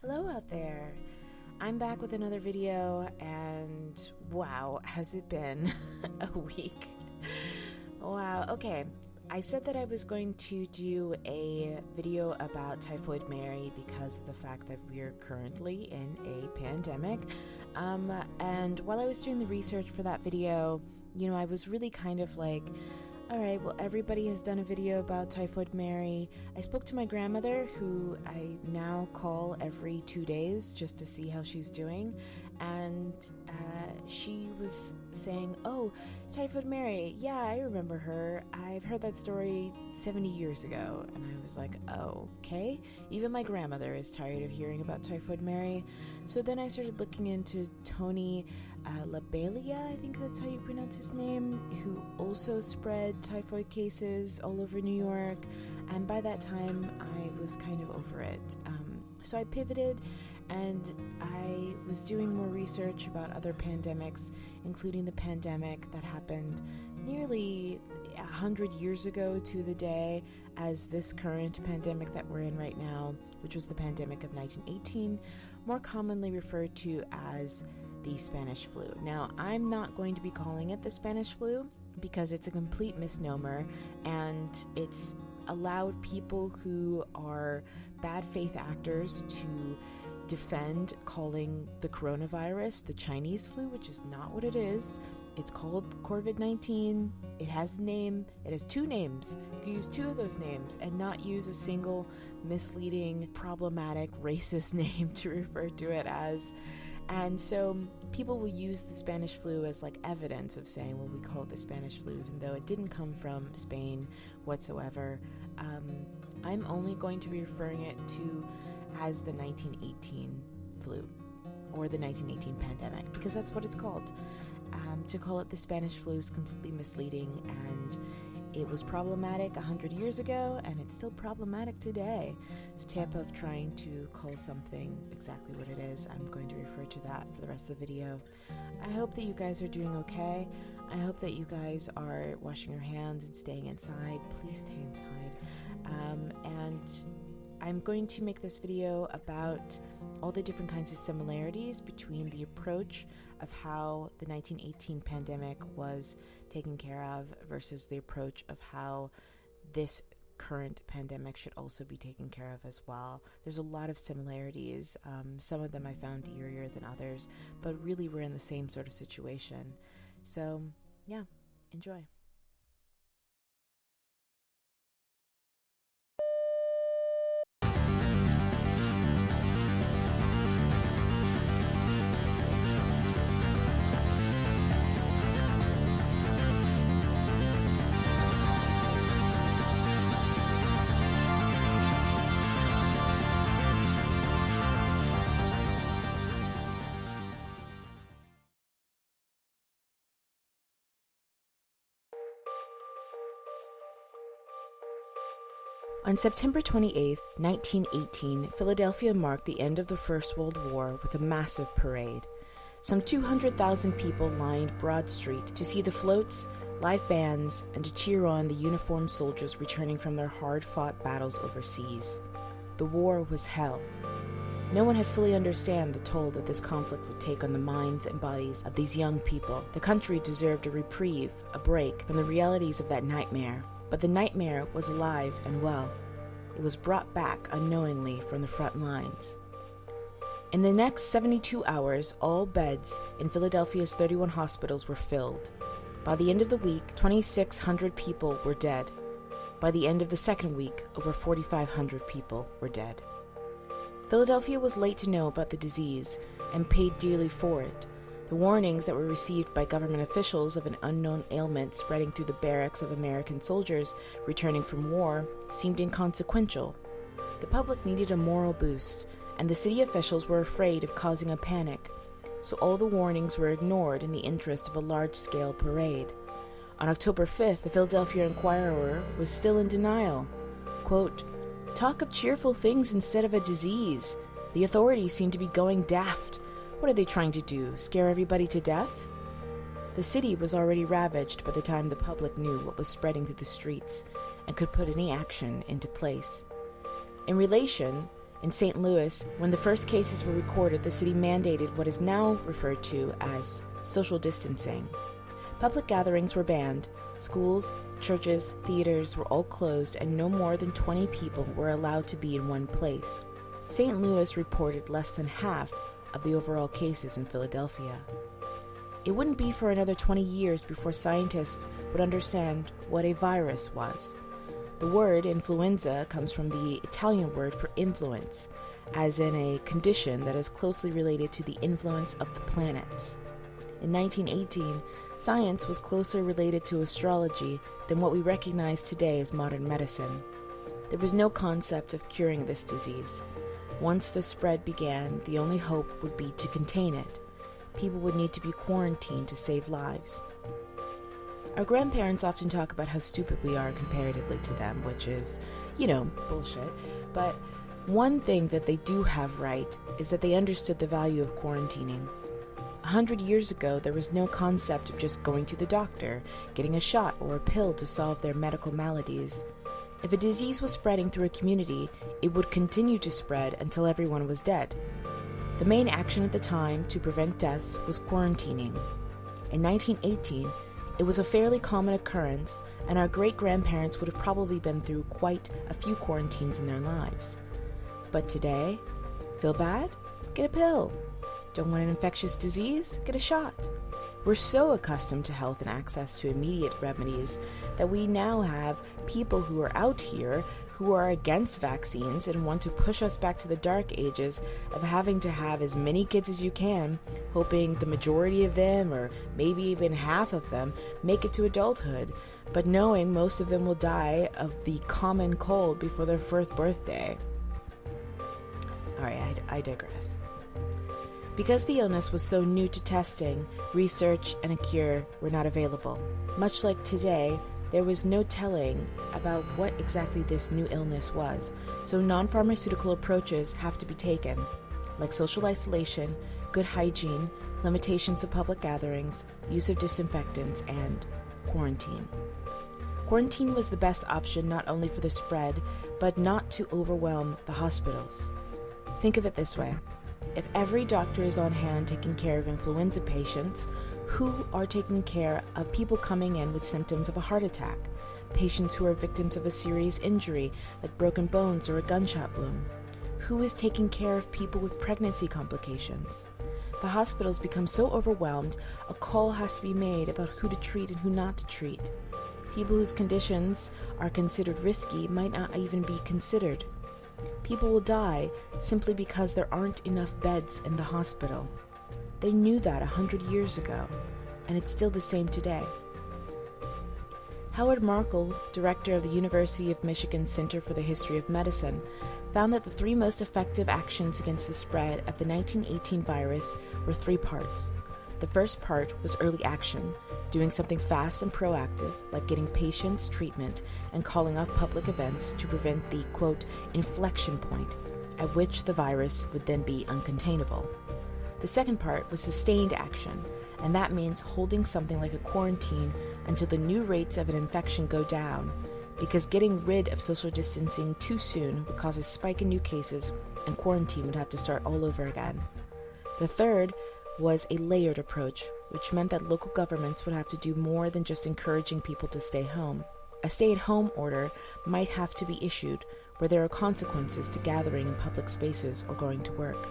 Hello out there. I'm back with another video, and wow, has it been a week? Wow, okay. I said that I was going to do a video about Typhoid Mary because of the fact that we're currently in a pandemic. And while I was doing the research for that video, I was really kind of like, alright, well, everybody has done a video about Typhoid Mary. I spoke to my grandmother, who I now call every 2 days just to see how she's doing, and she was saying, oh, Typhoid Mary, yeah, I remember her. I've heard that story 70 years ago. And I was like, oh, okay. Even my grandmother is tired of hearing about Typhoid Mary. So then I started looking into Tony Labelia, I think that's how you pronounce his name, who also spread typhoid cases all over New York. And by that time, I was kind of over it. So I pivoted, and I was doing more research about other pandemics, including the pandemic that happened nearly 100 years ago to the day as this current pandemic that we're in right now, which was the pandemic of 1918, more commonly referred to as the Spanish flu. Now, I'm not going to be calling it the Spanish flu because it's a complete misnomer, and it's allowed people who are bad faith actors to defend calling the coronavirus the Chinese flu, which is not what it is. It's called COVID-19. It has a name. It has two names. You can use two of those names and not use a single misleading, problematic, racist name to refer to it as. And so people will use the Spanish flu as like evidence of saying, well, we call it the Spanish flu, even though it didn't come from Spain whatsoever. I'm only going to be referring it to as the 1918 flu, or the 1918 pandemic, because that's what it's called. To call it the Spanish flu is completely misleading, and it was problematic 100 years ago, and it's still problematic today. This tip of trying to call something exactly what it is, I'm going to refer to that for the rest of the video. I hope that you guys are doing okay. I hope that you guys are washing your hands and staying inside. Please stay inside. And I'm going to make this video about all the different kinds of similarities between the approach of how the 1918 pandemic was taken care of versus the approach of how this current pandemic should also be taken care of as well. There's a lot of similarities. Some of them I found eerier than others, but really we're in the same sort of situation. So, yeah, enjoy. On September 28, 1918, Philadelphia marked the end of the First World War with a massive parade. Some 200,000 people lined Broad Street to see the floats, live bands, and to cheer on the uniformed soldiers returning from their hard-fought battles overseas. The war was hell. No one had fully understood the toll that this conflict would take on the minds and bodies of these young people. The country deserved a reprieve, a break from the realities of that nightmare. But the nightmare was alive and well. It was brought back unknowingly from the front lines. In the next 72 hours, all beds in Philadelphia's 31 hospitals were filled. By the end of the week, 2,600 people were dead. By the end of the second week, over 4,500 people were dead. Philadelphia was late to know about the disease and paid dearly for it. The warnings that were received by government officials of an unknown ailment spreading through the barracks of American soldiers returning from war seemed inconsequential. The public needed a moral boost, and the city officials were afraid of causing a panic, so all the warnings were ignored in the interest of a large-scale parade. On October 5th, the Philadelphia Inquirer was still in denial. Quote, "Talk of cheerful things instead of a disease. The authorities seem to be going daft. What are they trying to do, scare everybody to death?" The city was already ravaged by the time the public knew what was spreading through the streets and could put any action into place. In relation, In St. Louis, when the first cases were recorded, the city mandated what is now referred to as social distancing. Public gatherings were banned. Schools, churches, theaters were all closed, and no more than 20 people were allowed to be in one place. St. Louis reported less than half of the overall cases in Philadelphia. It wouldn't be for another 20 years before scientists would understand what a virus was. The word influenza comes from the Italian word for influence, as in a condition that is closely related to the influence of the planets. In 1918, science was closer related to astrology than what we recognize today as modern medicine. There was no concept of curing this disease. Once the spread began, the only hope would be to contain it. People would need to be quarantined to save lives. Our grandparents often talk about how stupid we are comparatively to them, which is, bullshit. But one thing that they do have right is that they understood the value of quarantining. 100 years ago, there was no concept of just going to the doctor, getting a shot or a pill to solve their medical maladies. If a disease was spreading through a community, it would continue to spread until everyone was dead. The main action at the time to prevent deaths was quarantining. In 1918, it was a fairly common occurrence, and our great-grandparents would have probably been through quite a few quarantines in their lives. But today, feel bad? Get a pill. Don't want an infectious disease? Get a shot. We're so accustomed to health and access to immediate remedies that we now have people who are out here who are against vaccines and want to push us back to the dark ages of having to have as many kids as you can, hoping the majority of them, or maybe even half of them, make it to adulthood, but knowing most of them will die of the common cold before their first birthday. Alright, I digress. Because the illness was so new to testing, research and a cure were not available. Much like today, there was no telling about what exactly this new illness was, so non-pharmaceutical approaches have to be taken, like social isolation, good hygiene, limitations of public gatherings, use of disinfectants, and quarantine. Quarantine was the best option not only for the spread, but not to overwhelm the hospitals. Think of it this way. If every doctor is on hand taking care of influenza patients, who are taking care of people coming in with symptoms of a heart attack, patients who are victims of a serious injury like broken bones or a gunshot wound? Who is taking care of people with pregnancy complications? The hospitals become so overwhelmed, a call has to be made about who to treat and who not to treat. People whose conditions are considered risky might not even be considered. People will die simply because there aren't enough beds in the hospital. They knew that 100 years ago, and it's still the same today. Howard Markle, director of the University of Michigan Center for the History of Medicine, found that the three most effective actions against the spread of the 1918 virus were three parts. The first part was early action, doing something fast and proactive, like getting patients treatment and calling off public events to prevent the, quote, inflection point, at which the virus would then be uncontainable. The second part was sustained action, and that means holding something like a quarantine until the new rates of an infection go down, because getting rid of social distancing too soon would cause a spike in new cases, and quarantine would have to start all over again. The third was a layered approach, which meant that local governments would have to do more than just encouraging people to stay home. A stay-at-home order might have to be issued where there are consequences to gathering in public spaces or going to work.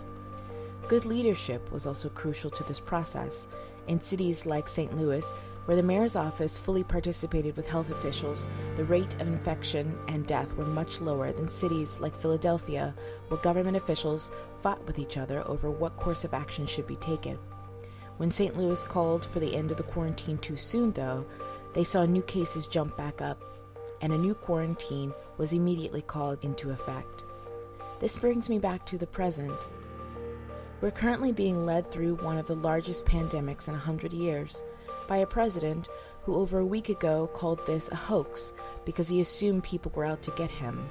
Good leadership was also crucial to this process. In cities like St. Louis, where the mayor's office fully participated with health officials, the rate of infection and death were much lower than cities like Philadelphia, where government officials fought with each other over what course of action should be taken. When St. Louis called for the end of the quarantine too soon, though, they saw new cases jump back up, and a new quarantine was immediately called into effect. This brings me back to the present. We're currently being led through one of the largest pandemics in 100 years by a president who over a week ago called this a hoax because he assumed people were out to get him.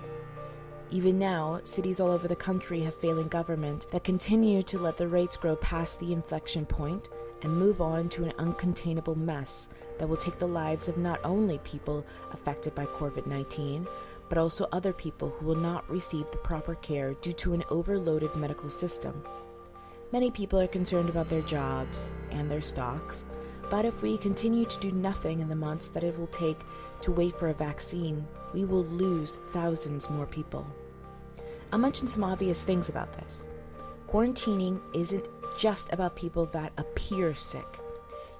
Even now, cities all over the country have failing government that continue to let the rates grow past the inflection point and move on to an uncontainable mess that will take the lives of not only people affected by COVID-19, but also other people who will not receive the proper care due to an overloaded medical system. Many people are concerned about their jobs and their stocks, but if we continue to do nothing in the months that it will take to wait for a vaccine, we will lose thousands more people. I'll mention some obvious things about this. Quarantining isn't just about people that appear sick.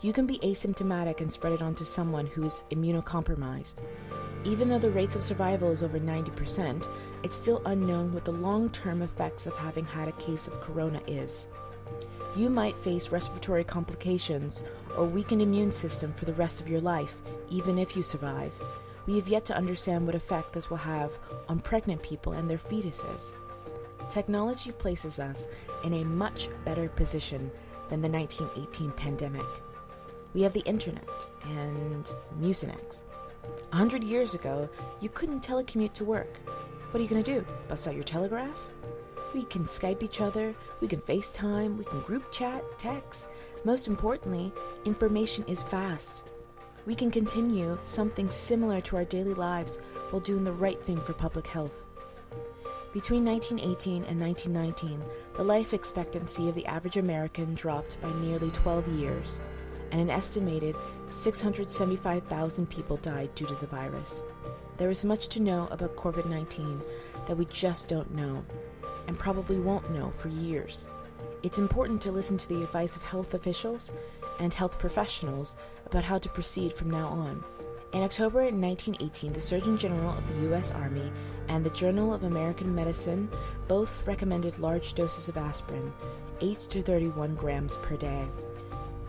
You can be asymptomatic and spread it onto someone who is immunocompromised. Even though the rates of survival is over 90%, it's still unknown what the long-term effects of having had a case of corona is. You might face respiratory complications or weakened immune system for the rest of your life, even if you survive. We have yet to understand what effect this will have on pregnant people and their fetuses. Technology places us in a much better position than the 1918 pandemic. We have the internet and Mucinex. 100 years ago, you couldn't telecommute to work. What are you going to do? Bust out your telegraph? We can Skype each other, we can FaceTime, we can group chat, text. Most importantly, information is fast. We can continue something similar to our daily lives while doing the right thing for public health. Between 1918 and 1919, the life expectancy of the average American dropped by nearly 12 years, and an estimated 675,000 people died due to the virus. There is much to know about COVID-19 that we just don't know, and probably won't know for years. It's important to listen to the advice of health officials and health professionals about how to proceed from now on. In October 1918, the Surgeon General of the U.S. Army and the Journal of American Medicine both recommended large doses of aspirin, 8 to 31 grams per day,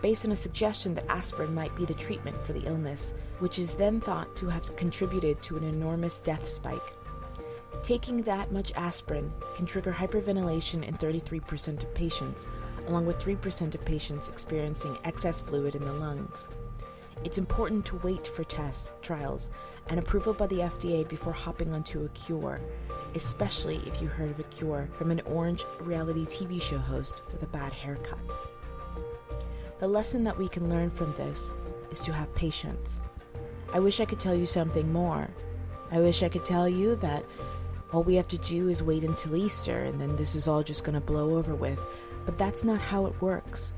based on a suggestion that aspirin might be the treatment for the illness, which is then thought to have contributed to an enormous death spike. Taking that much aspirin can trigger hyperventilation in 33% of patients, along with 3% of patients experiencing excess fluid in the lungs. It's important to wait for tests, trials, and approval by the FDA before hopping onto a cure, especially if you heard of a cure from an orange reality TV show host with a bad haircut. The lesson that we can learn from this is to have patience. I wish I could tell you something more. I wish I could tell you that all we have to do is wait until Easter and then this is all just going to blow over with, but that's not how it works.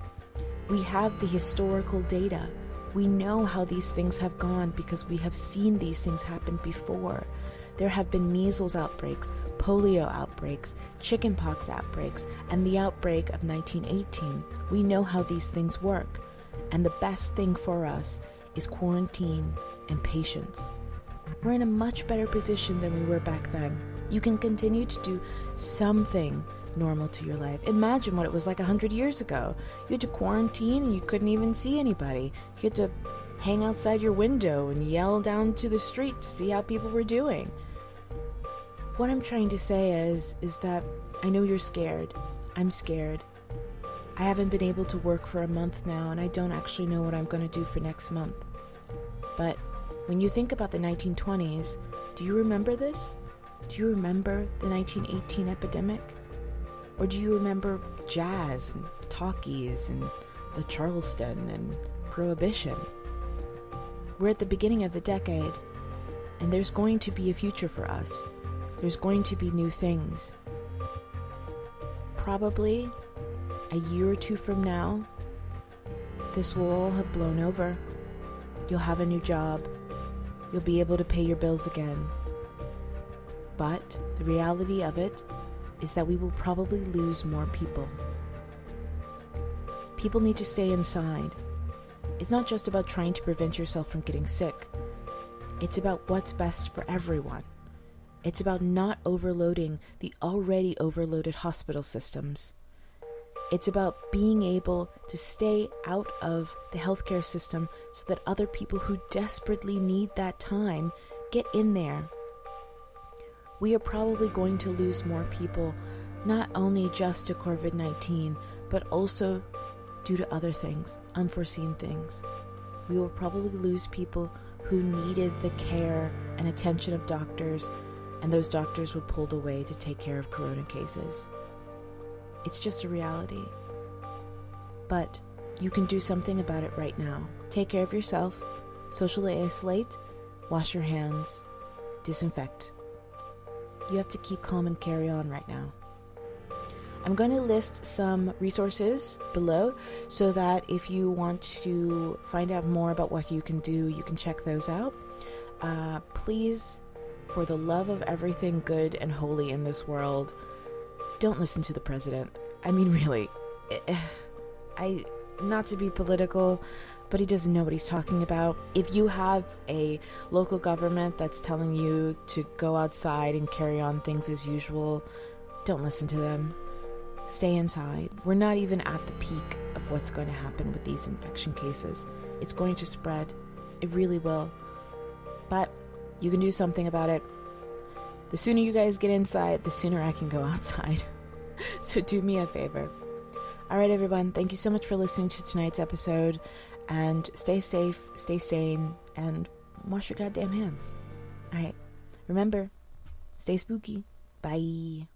We have the historical data. We know how these things have gone because we have seen these things happen before. There have been measles outbreaks, polio outbreaks, chickenpox outbreaks, and the outbreak of 1918. We know how these things work, and the best thing for us is quarantine and patience. We're in a much better position than we were back then. You can continue to do something normal to your life. Imagine what it was like 100 years ago. You had to quarantine and you couldn't even see anybody. You had to hang outside your window and yell down to the street to see how people were doing. What I'm trying to say is that I know you're scared. I'm scared. I haven't been able to work for a month now, and I don't actually know what I'm going to do for next month. But when you think about the 1920s, do you remember this? Do you remember the 1918 epidemic? Or do you remember jazz and talkies and the Charleston and Prohibition? We're at the beginning of the decade, and there's going to be a future for us. There's going to be new things. Probably a year or two from now, this will all have blown over. You'll have a new job. You'll be able to pay your bills again. But the reality of it is that we will probably lose more people. People need to stay inside. It's not just about trying to prevent yourself from getting sick. It's about what's best for everyone. It's about not overloading the already overloaded hospital systems. It's about being able to stay out of the healthcare system so that other people who desperately need that time get in there. We are probably going to lose more people, not only just to COVID-19, but also due to other things, unforeseen things. We will probably lose people who needed the care and attention of doctors, and those doctors were pulled away to take care of corona cases. It's just a reality. But you can do something about it right now. Take care of yourself, socially isolate, wash your hands, disinfect. you have to keep calm and carry on right now. I'm going to list some resources below so that if you want to find out more about what you can do, you can check those out. Please, for the love of everything good and holy in this world, don't listen to the president. I mean, really, not to be political, but he doesn't know what he's talking about. If you have a local government that's telling you to go outside and carry on things as usual, don't listen to them. Stay inside. We're not even at the peak of what's going to happen with these infection cases. It's going to spread. It really will. But you can do something about it. The sooner you guys get inside, the sooner I can go outside. So do me a favor. All right, everyone. Thank you so much for listening to tonight's episode. And stay safe, stay sane, and wash your goddamn hands. All right. Remember, stay spooky. Bye.